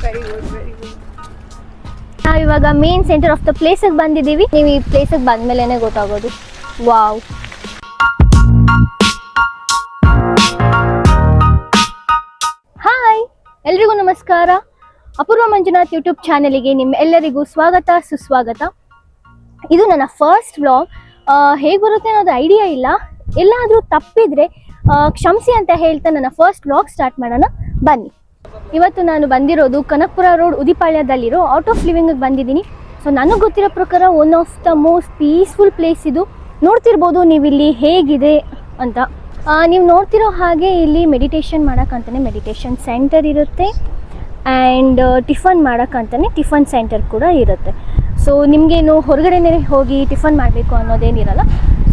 Very good very good. ನಾವು ಇವಾಗ main centre of the ಪ್ಲೇಸಿಗೆ ಬಂದಿದ್ದೀವಿ. ನೀವು ಈ ಪ್ಲೇಸಿಗೆ ಬಂದ್ಮೇಲೆ ಗೊತ್ತಾಗೋದು. ವಾವ್. ಹಾಯ್, ಎಲ್ರಿಗೂ ನಮಸ್ಕಾರ. ಅಪೂರ್ವ ಮಂಜುನಾಥ್ ಯೂಟ್ಯೂಬ್ ಚಾನೆಲ್ಗೆ ನಿಮ್ಮ ಎಲ್ಲರಿಗೂ ಸ್ವಾಗತ ಸುಸ್ವಾಗತ. ಇದು ನನ್ನ ಫಸ್ಟ್ ವ್ಲಾಗ್. ಹೇಗೆ ಬರುತ್ತೆ ಅನ್ನೋದು ಐಡಿಯಾ ಇಲ್ಲ. ಎಲ್ಲಾದರೂ ತಪ್ಪಿದ್ರೆ ಕ್ಷಮಿಸಿ ಅಂತ ಹೇಳ್ತಾ ನನ್ನ ಫಸ್ಟ್ ವ್ಲಾಗ್ ಸ್ಟಾರ್ಟ್ ಮಾಡೋಣ ಬನ್ನಿ. ಇವತ್ತು ನಾನು ಬಂದಿರೋದು ಕನಕಪುರ ರೋಡ್ ಉದಿಪಾಳ್ಯದಲ್ಲಿರೋ ಔಟ್ ಆಫ್ ಲಿವಿಂಗಿಗೆ ಬಂದಿದ್ದೀನಿ. ಸೊ ನನಗೆ ಗೊತ್ತಿರೋ ಪ್ರಕಾರ one of the most peaceful place ಇದು. ನೋಡ್ತಿರ್ಬೋದು ನೀವಿಲ್ಲಿ ಹೇಗಿದೆ ಅಂತ. ನೀವು ನೋಡ್ತಿರೋ ಹಾಗೆ ಇಲ್ಲಿ ಮೆಡಿಟೇಷನ್ ಮಾಡೋಕ್ಕಂತಲೇ ಮೆಡಿಟೇಷನ್ ಸೆಂಟರ್ ಇರುತ್ತೆ ಆ್ಯಂಡ್ ಟಿಫನ್ ಮಾಡೋಕ್ಕಂತಲೇ ಟಿಫನ್ ಸೆಂಟರ್ ಕೂಡ ಇರುತ್ತೆ. ಸೊ ನಿಮಗೇನು ಹೊರಗಡೆನೇ ಹೋಗಿ ಟಿಫನ್ ಮಾಡಬೇಕು ಅನ್ನೋದೇನಿರಲ್ಲ.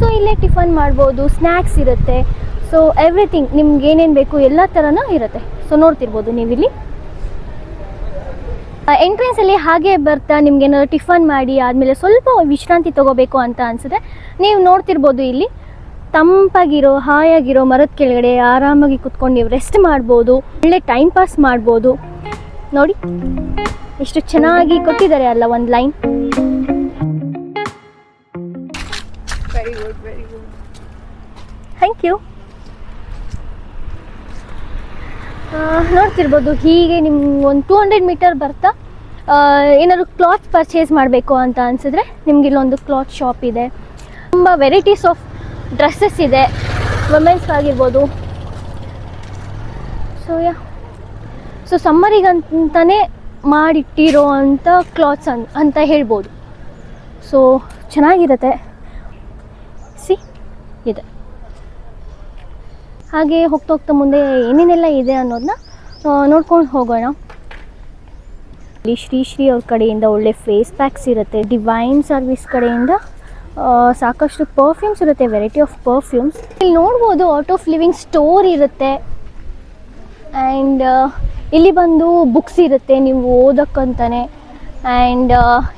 ಸೊ ಇಲ್ಲೇ ಟಿಫನ್ ಮಾಡ್ಬೋದು, ಸ್ನ್ಯಾಕ್ಸ್ ಇರುತ್ತೆ. ಸೊ ಎವ್ರಿಥಿಂಗ್ ನಿಮ್ಗೆ ಏನೇನು ಬೇಕು ಎಲ್ಲ ಥರನೂ ಇರುತ್ತೆ. ಸೊ ನೋಡ್ತಿರ್ಬೋದು ನೀವಿಲ್ಲಿ ಎಂಟ್ರೆನ್ಸಲ್ಲಿ ಹಾಗೆ ಬರ್ತಾ ನಿಮ್ಗೇನಾದ್ರು ಟಿಫನ್ ಮಾಡಿ ಆದಮೇಲೆ ಸ್ವಲ್ಪ ವಿಶ್ರಾಂತಿ ತೊಗೋಬೇಕು ಅಂತ ಅನಿಸಿದ್ರೆ ನೀವು ನೋಡ್ತಿರ್ಬೋದು ಇಲ್ಲಿ ತಂಪಾಗಿರೋ ಹಾಯಾಗಿರೋ ಮರದ ಕೆಳಗಡೆ ಆರಾಮಾಗಿ ಕುತ್ಕೊಂಡು ನೀವು ರೆಸ್ಟ್ ಮಾಡ್ಬೋದು, ಒಳ್ಳೆ ಟೈಮ್ ಪಾಸ್ ಮಾಡ್ಬೋದು. ನೋಡಿ ಎಷ್ಟು ಚೆನ್ನಾಗಿ ಕೊಟ್ಟಿದ್ದಾರೆ ಅಲ್ಲ ಒಂದು line. Very good very good. Thank you. ನೋಡ್ತಿರ್ಬೋದು ಹೀಗೆ ನಿಮ್ಗೆ ಒಂದು 200 ಮೀಟರ್ ಬರ್ತಾ ಏನಾದ್ರು ಕ್ಲಾತ್ ಪರ್ಚೇಸ್ ಮಾಡಬೇಕು ಅಂತ ಅನಿಸಿದ್ರೆ ನಿಮ್ಗೆ ಇಲ್ಲೊಂದು ಕ್ಲಾತ್ ಶಾಪ್ ಇದೆ. ತುಂಬ ವೆರೈಟೀಸ್ ಆಫ್ ಡ್ರೆಸ್ಸಸ್ ಇದೆ, ವುಮೆನ್ಸ್ ಆಗಿರ್ಬೋದು. ಸೊ ಸಮ್ಮರಿಗಂತಲೇ ಮಾಡಿಟ್ಟಿರೋ ಅಂಥ ಕ್ಲಾತ್ಸ್ ಅಂತ ಹೇಳ್ಬೋದು. ಸೊ ಚೆನ್ನಾಗಿರುತ್ತೆ. ಸಿ ಇದೆ. ಹಾಗೆ ಹೋಗ್ತಾ ಮುಂದೆ ಏನೇನೆಲ್ಲ ಇದೆ ಅನ್ನೋದನ್ನ ನೋಡ್ಕೊಂಡು ಹೋಗೋಣ. ಇಲ್ಲಿ ಶ್ರೀ ಅವ್ರ ಕಡೆಯಿಂದ ಒಳ್ಳೆ ಫೇಸ್ ಪ್ಯಾಕ್ಸ್ ಇರುತ್ತೆ. ಡಿವೈನ್ ಸರ್ವಿಸ್ ಕಡೆಯಿಂದ ಸಾಕಷ್ಟು ಪರ್ಫ್ಯೂಮ್ಸ್ ಇರುತ್ತೆ, ವೆರೈಟಿ ಆಫ್ ಪರ್ಫ್ಯೂಮ್ಸ್. ಇಲ್ಲಿ ನೋಡ್ಬೋದು ಔಟ್ ಆಫ್ ಲಿವಿಂಗ್ ಸ್ಟೋರ್ ಇರುತ್ತೆ ಆ್ಯಂಡ್ ಇಲ್ಲಿ ಬಂದು ಬುಕ್ಸ್ ಇರುತ್ತೆ ನೀವು ಓದೋಕ್ಕಂತಾನೆ ಆ್ಯಂಡ್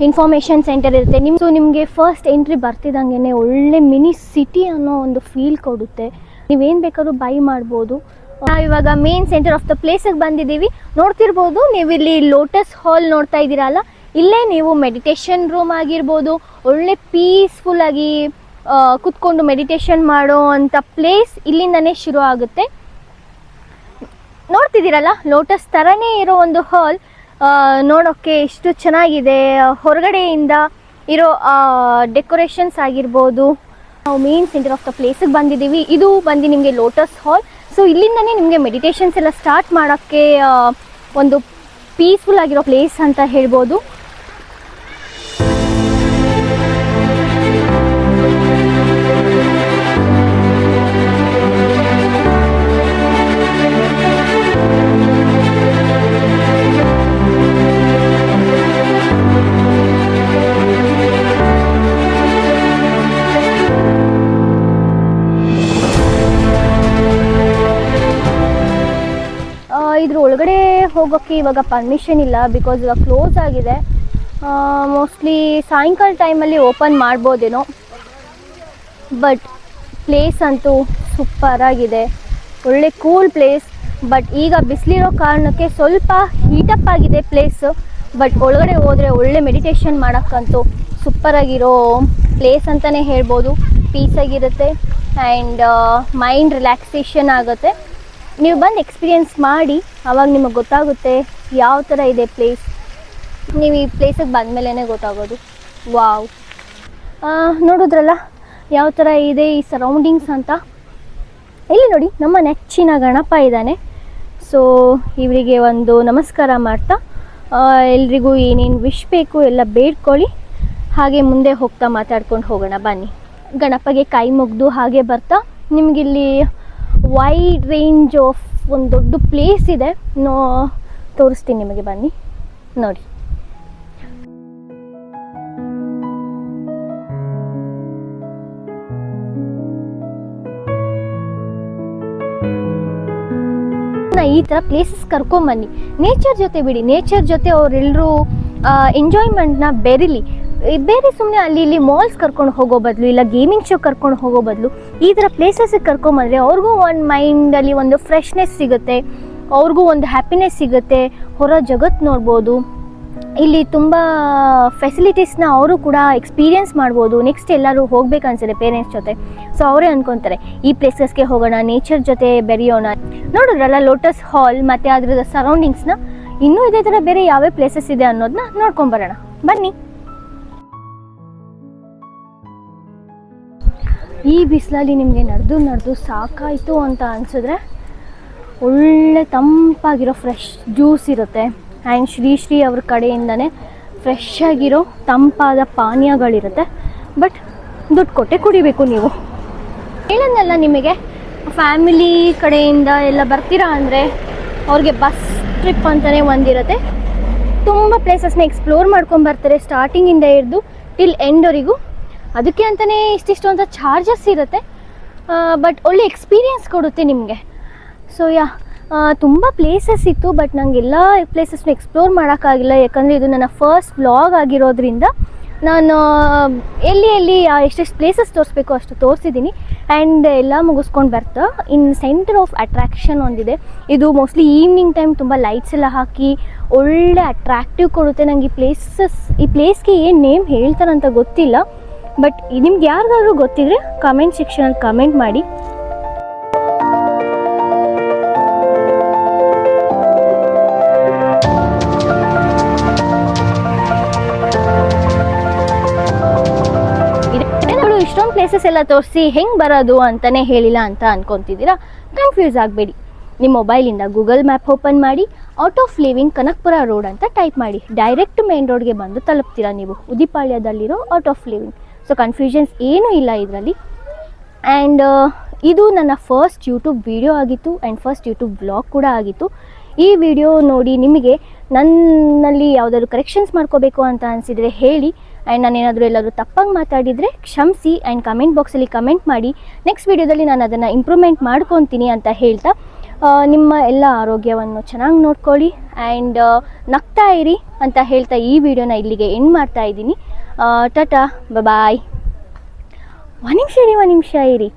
ಇನ್ಫಾರ್ಮೇಷನ್ ಸೆಂಟರ್ ಇರುತ್ತೆ. ನಿಮಗೆ ಫಸ್ಟ್ ಎಂಟ್ರಿ ಬರ್ತಿದ್ದಂಗೆ ಒಳ್ಳೆ ಮಿನಿ ಸಿಟಿ ಅನ್ನೋ ಒಂದು ಫೀಲ್ ಕೊಡುತ್ತೆ. ನೀವೇನು ಬೇಕಾದ್ರೂ ಬೈ ಮಾಡ್ಬೋದು. ನಾವಿವಾಗ ಮೇನ್ ಸೆಂಟರ್ ಆಫ್ ದ ಪ್ಲೇಸಿಗೆ ಬಂದಿದ್ದೀವಿ. ನೋಡ್ತಿರ್ಬೋದು ನೀವು ಇಲ್ಲಿ ಲೋಟಸ್ ಹಾಲ್ ನೋಡ್ತಾ ಇದ್ದೀರಲ್ಲ, ಇಲ್ಲೇ ನೀವು ಮೆಡಿಟೇಷನ್ ರೂಮ್ ಆಗಿರ್ಬೋದು, ಒಳ್ಳೆ ಪೀಸ್ಫುಲ್ಲಾಗಿ ಕುತ್ಕೊಂಡು ಮೆಡಿಟೇಷನ್ ಮಾಡೋ ಅಂಥ ಪ್ಲೇಸ್ ಇಲ್ಲಿಂದನೇ ಶುರು ಆಗುತ್ತೆ. ನೋಡ್ತಿದ್ದೀರಲ್ಲ ಲೋಟಸ್ ಥರನೇ ಇರೋ ಒಂದು ಹಾಲ್ ನೋಡೋಕ್ಕೆ ಎಷ್ಟು ಚೆನ್ನಾಗಿದೆ. ಹೊರಗಡೆಯಿಂದ ಇರೋ ಡೆಕೋರೇಷನ್ಸ್ ಆಗಿರ್ಬೋದು. ನಾವು ಮೇನ್ ಸೆಂಟರ್ ಆಫ್ ದ ಪ್ಲೇಸಿಗೆ ಬಂದಿದ್ದೀವಿ. ಇದು ಬಂದು ನಿಮಗೆ ಲೋಟಸ್ ಹಾಲ್. ಸೊ ಇಲ್ಲಿಂದನೇ ನಿಮಗೆ ಮೆಡಿಟೇಷನ್ಸ್ ಎಲ್ಲ ಸ್ಟಾರ್ಟ್ ಮಾಡೋಕ್ಕೆ ಒಂದು ಪೀಸ್ಫುಲ್ ಆಗಿರೋ ಪ್ಲೇಸ್ ಅಂತ ಹೇಳ್ಬೋದು. ಇದ್ರ ಒಳಗಡೆ ಹೋಗೋಕ್ಕೆ ಇವಾಗ ಪರ್ಮಿಷನ್ ಇಲ್ಲ, ಬಿಕಾಸ್ ಇವಾಗ ಕ್ಲೋಸ್ ಆಗಿದೆ. ಮೋಸ್ಟ್ಲಿ ಸಾಯಂಕಾಲ ಟೈಮಲ್ಲಿ ಓಪನ್ ಮಾಡ್ಬೋದೇನೋ. ಬಟ್ ಪ್ಲೇಸ್ ಅಂತೂ ಸೂಪರಾಗಿದೆ, ಒಳ್ಳೆ ಕೂಲ್ ಪ್ಲೇಸ್. ಬಟ್ ಈಗ ಬಿಸಿಲಿರೋ ಕಾರಣಕ್ಕೆ ಸ್ವಲ್ಪ ಹೀಟಪ್ ಆಗಿದೆ ಪ್ಲೇಸು. ಬಟ್ ಒಳಗಡೆ ಹೋದರೆ ಒಳ್ಳೆ ಮೆಡಿಟೇಷನ್ ಮಾಡೋಕ್ಕಂತೂ ಸೂಪರಾಗಿರೋ ಪ್ಲೇಸ್ ಅಂತಲೇ ಹೇಳ್ಬೋದು. ಪೀಸಾಗಿರುತ್ತೆ ಆ್ಯಂಡ್ ಮೈಂಡ್ ರಿಲ್ಯಾಕ್ಸೇಷನ್ ಆಗುತ್ತೆ. ನೀವು ಬಂದು ಎಕ್ಸ್ಪೀರಿಯೆನ್ಸ್ ಮಾಡಿ ಆವಾಗ ನಿಮಗೆ ಗೊತ್ತಾಗುತ್ತೆ ಯಾವ ಥರ ಇದೆ ಪ್ಲೇಸ್. ನೀವು ಈ ಪ್ಲೇಸಿಗೆ ಬಂದಮೇಲೆ ಗೊತ್ತಾಗೋದು. ವಾವ್. ನೋಡಿದ್ರಲ್ಲ ಯಾವ ಥರ ಇದೆ ಈ ಸರೌಂಡಿಂಗ್ಸ್ ಅಂತ. ಇಲ್ಲಿ ನೋಡಿ ನಮ್ಮ ನೆಚ್ಚಿನ ಗಣಪ ಇದ್ದಾನೆ. ಸೊ ಇವರಿಗೆ ಒಂದು ನಮಸ್ಕಾರ ಮಾಡ್ತಾ ಎಲ್ರಿಗೂ ಏನೇನು ವಿಶ್ ಬೇಕು ಎಲ್ಲ ಬೇಡ್ಕೊಳ್ಳಿ. ಹಾಗೆ ಮುಂದೆ ಹೋಗ್ತಾ ಮಾತಾಡ್ಕೊಂಡು ಹೋಗೋಣ ಬನ್ನಿ. ಗಣಪಗೆ ಕೈ ಮುಗಿದು ಹಾಗೆ ಬರ್ತಾ ನಿಮಗಿಲ್ಲಿ ವೈಡ್ ರೇಂಜ್ ಆಫ್ ಒಂದು ದೊಡ್ಡ ಪ್ಲೇಸ್ ಇದೆ. ತೋರಿಸ್ತೀನಿ ನಿಮಗೆ, ಬನ್ನಿ ನೋಡಿ. ಈ ಥರ ಪ್ಲೇಸಸ್ ಕರ್ಕೊಂಬನ್ನಿ, ನೇಚರ್ ಜೊತೆ ಬಿಡಿ. ನೇಚರ್ ಜೊತೆ ಅವರೆಲ್ಲರೂ ಎಂಜಾಯ್ಮೆಂಟ್ನ ಬೆರಿಲಿ. ಬೇರೆ ಸುಮ್ಮನೆ ಅಲ್ಲಿ ಇಲ್ಲಿ ಮಾಲ್ಸ್ ಕರ್ಕೊಂಡು ಹೋಗೋ ಬದಲು, ಇಲ್ಲ ಗೇಮಿಂಗ್ ಶೋ ಕರ್ಕೊಂಡು ಹೋಗೋ ಬದಲು ಈ ಥರ ಪ್ಲೇಸಸ್ಗೆ ಕರ್ಕೊಂಬಂದರೆ ಅವ್ರಿಗೂ ಒಂದು ಮೈಂಡಲ್ಲಿ ಒಂದು ಫ್ರೆಶ್ನೆಸ್ ಸಿಗುತ್ತೆ, ಅವ್ರಿಗೂ ಒಂದು ಹ್ಯಾಪಿನೆಸ್ ಸಿಗುತ್ತೆ, ಹೊರ ಜಗತ್ತು ನೋಡ್ಬೋದು. ಇಲ್ಲಿ ತುಂಬ ಫೆಸಿಲಿಟೀಸ್ನ ಅವರು ಕೂಡ ಎಕ್ಸ್ಪೀರಿಯೆನ್ಸ್ ಮಾಡ್ಬೋದು. ನೆಕ್ಸ್ಟ್ ಎಲ್ಲರೂ ಹೋಗ್ಬೇಕು ಅನ್ಸುತ್ತೆ ಪೇರೆಂಟ್ಸ್ ಜೊತೆ. ಸೊ ಅವರೇ ಅಂದ್ಕೊತಾರೆ ಈ ಪ್ಲೇಸಸ್ಗೆ ಹೋಗೋಣ, ನೇಚರ್ ಜೊತೆ ಬೆರೆಯೋಣ. ನೋಡಿದ್ರಲ್ಲ ಲೋಟಸ್ ಹಾಲ್ ಮತ್ತು ಅದ್ರದ್ದು ಸರೌಂಡಿಂಗ್ಸ್ನ. ಇನ್ನೂ ಇದೇ ಥರ ಬೇರೆ ಯಾವ್ಯಾವ ಪ್ಲೇಸಸ್ ಇದೆ ಅನ್ನೋದನ್ನ ನೋಡ್ಕೊಂಬರೋಣ ಬನ್ನಿ. ಈ ಬಿಸಿಲಲ್ಲಿ ನಿಮಗೆ ನಡೆದು ಸಾಕಾಯಿತು ಅಂತ ಅನಿಸಿದ್ರೆ ಒಳ್ಳೆ ತಂಪಾಗಿರೋ ಫ್ರೆಶ್ ಜ್ಯೂಸ್ ಇರುತ್ತೆ. ಆ್ಯಂಡ್ ಶ್ರೀ ಅವ್ರ ಕಡೆಯಿಂದನೇ ಫ್ರೆಶ್ ಆಗಿರೋ ತಂಪಾದ ಪಾನೀಯಗಳಿರುತ್ತೆ. ಬಟ್ ದುಡ್ಡು ಕೊಟ್ಟೆ ಕುಡಿಬೇಕು ನೀವು. ಹೇಳೋದಲ್ಲ ನಿಮಗೆ, ಫ್ಯಾಮಿಲಿ ಕಡೆಯಿಂದ ಎಲ್ಲ ಬರ್ತೀರಾ ಅಂದರೆ ಅವ್ರಿಗೆ ಬಸ್ ಟ್ರಿಪ್ ಅಂತಲೇ ಒಂದಿರುತ್ತೆ. ತುಂಬ ಪ್ಲೇಸಸ್ನ ಎಕ್ಸ್ಪ್ಲೋರ್ ಮಾಡ್ಕೊಂಬರ್ತಾರೆ ಸ್ಟಾರ್ಟಿಂಗಿಂದ ಹಿಡಿದು ಟಿಲ್ ಎಂಡ್ವರೆಗೂ. ಅದಕ್ಕೆ ಅಂತಲೇ ಇಷ್ಟಿಷ್ಟು ಅಂತ ಚಾರ್ಜಸ್ ಇರುತ್ತೆ. ಬಟ್ ಒಳ್ಳೆ ಎಕ್ಸ್ಪೀರಿಯೆನ್ಸ್ ಕೊಡುತ್ತೆ ನಿಮಗೆ. ಸೊ ತುಂಬ ಪ್ಲೇಸಸ್ ಇತ್ತು, ಬಟ್ ನಂಗೆ ಎಲ್ಲ ಪ್ಲೇಸಸ್ನ ಎಕ್ಸ್ಪ್ಲೋರ್ ಮಾಡೋಕ್ಕಾಗಿಲ್ಲ. ಯಾಕಂದರೆ ಇದು ನನ್ನ ಫಸ್ಟ್ ವ್ಲಾಗ್ ಆಗಿರೋದ್ರಿಂದ ನಾನು ಎಲ್ಲಿ ಎಷ್ಟೆಷ್ಟು ಪ್ಲೇಸಸ್ ತೋರಿಸ್ಬೇಕು ಅಷ್ಟು ತೋರಿಸಿದ್ದೀನಿ. ಆ್ಯಂಡ್ ಎಲ್ಲ ಮುಗಿಸ್ಕೊಂಡು ಬರ್ತಾ ಇನ್ ಸೆಂಟರ್ ಆಫ್ ಅಟ್ರಾಕ್ಷನ್ ಒಂದಿದೆ. ಇದು ಮೋಸ್ಟ್ಲಿ ಈವ್ನಿಂಗ್ ಟೈಮ್ ತುಂಬ ಲೈಟ್ಸ್ ಎಲ್ಲ ಹಾಕಿ ಒಳ್ಳೆ ಅಟ್ರಾಕ್ಟಿವ್ ಕೊಡುತ್ತೆ. ನನಗೆ ಈ ಪ್ಲೇಸ್ಗೆ ಏನು ನೇಮ್ ಹೇಳ್ತಾರಂತ ಗೊತ್ತಿಲ್ಲ. ಬಟ್ ನಿಮ್ಗೆ ಯಾರಿಗಾದ್ರೂ ಗೊತ್ತಿದ್ರೆ ಕಮೆಂಟ್ ಸೆಕ್ಷನಲ್ಲಿ ಕಮೆಂಟ್ ಮಾಡಿ. ಇಷ್ಟೊಂದು ಪ್ಲೇಸಸ್ ಎಲ್ಲ ತೋರಿಸಿ ಹೆಂಗೆ ಬರೋದು ಅಂತಲೇ ಹೇಳಿಲ್ಲ ಅಂತ ಅನ್ಕೊತಿದ್ದೀರಾ? ಕನ್ಫ್ಯೂಸ್ ಆಗಬೇಡಿ. ನಿಮ್ಮ ಮೊಬೈಲಿಂದ ಗೂಗಲ್ ಮ್ಯಾಪ್ ಓಪನ್ ಮಾಡಿ art of living Kanakapura road ಅಂತ ಟೈಪ್ ಮಾಡಿ. ಡೈರೆಕ್ಟ್ ಮೇನ್ ರೋಡ್ಗೆ ಬಂದು ತಲುಪ್ತೀರಾ ನೀವು, ಉದಿಪಾಳ್ಯದಲ್ಲಿರೋ art of living. So confusions ಏನೂ ಇಲ್ಲ ಇದರಲ್ಲಿ. ಆ್ಯಂಡ್ ಇದು ನನ್ನ ಫಸ್ಟ್ ಯೂಟ್ಯೂಬ್ ವಿಡಿಯೋ ಆಗಿತ್ತು ಆ್ಯಂಡ್ ಫಸ್ಟ್ ಯೂಟ್ಯೂಬ್ ವ್ಲಾಗ್ ಕೂಡ ಆಗಿತ್ತು. ಈ ವಿಡಿಯೋ ನೋಡಿ ನಿಮಗೆ ನನ್ನಲ್ಲಿ ಯಾವುದಾದ್ರು ಕರೆಕ್ಷನ್ಸ್ ಮಾಡ್ಕೋಬೇಕು ಅಂತ ಅನಿಸಿದರೆ ಹೇಳಿ. ಆ್ಯಂಡ್ ನಾನೇನಾದರೂ ಎಲ್ಲಾದರೂ ತಪ್ಪಾಗಿ ಮಾತಾಡಿದರೆ ಕ್ಷಮಿಸಿ. ಆ್ಯಂಡ್ ಕಮೆಂಟ್ ಬಾಕ್ಸಲ್ಲಿ ಕಮೆಂಟ್ ಮಾಡಿ. ನೆಕ್ಸ್ಟ್ ವಿಡಿಯೋದಲ್ಲಿ ನಾನು ಅದನ್ನು ಇಂಪ್ರೂವ್ಮೆಂಟ್ ಮಾಡ್ಕೊತೀನಿ ಅಂತ ಹೇಳ್ತಾ ನಿಮ್ಮ ಎಲ್ಲ ಆರೋಗ್ಯವನ್ನು ಚೆನ್ನಾಗಿ ನೋಡ್ಕೊಳ್ಳಿ. ಆ್ಯಂಡ್ ನಗ್ತಾ ಇರಿ ಅಂತ ಹೇಳ್ತಾ ಈ ವಿಡಿಯೋನ ಇಲ್ಲಿಗೆ ಎಂಡ್ ಮಾಡ್ತಾ ಇದ್ದೀನಿ. ಟಾಟಾ, ಬಾಯ್. ಒಂದು ನಿಮಿಷ ಇರಿ.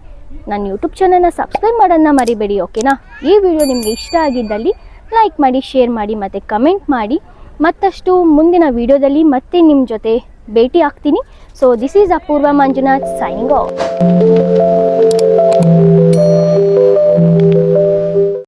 ನನ್ನ ಯೂಟ್ಯೂಬ್ ಚಾನಲ್ನ ಸಬ್ಸ್ಕ್ರೈಬ್ ಮಾಡೋದನ್ನ ಮರಿಬೇಡಿ, ಓಕೆನಾ? ಈ ವಿಡಿಯೋ ನಿಮಗೆ ಇಷ್ಟ ಆಗಿದ್ದಲ್ಲಿ ಲೈಕ್ ಮಾಡಿ, ಶೇರ್ ಮಾಡಿ ಮತ್ತು ಕಮೆಂಟ್ ಮಾಡಿ. ಮತ್ತಷ್ಟು ಮುಂದಿನ ವಿಡಿಯೋದಲ್ಲಿ ಮತ್ತೆ ನಿಮ್ಮ ಜೊತೆ ಭೇಟಿ ಆಗ್ತೀನಿ. So this is Apoorva Manjunath signing off.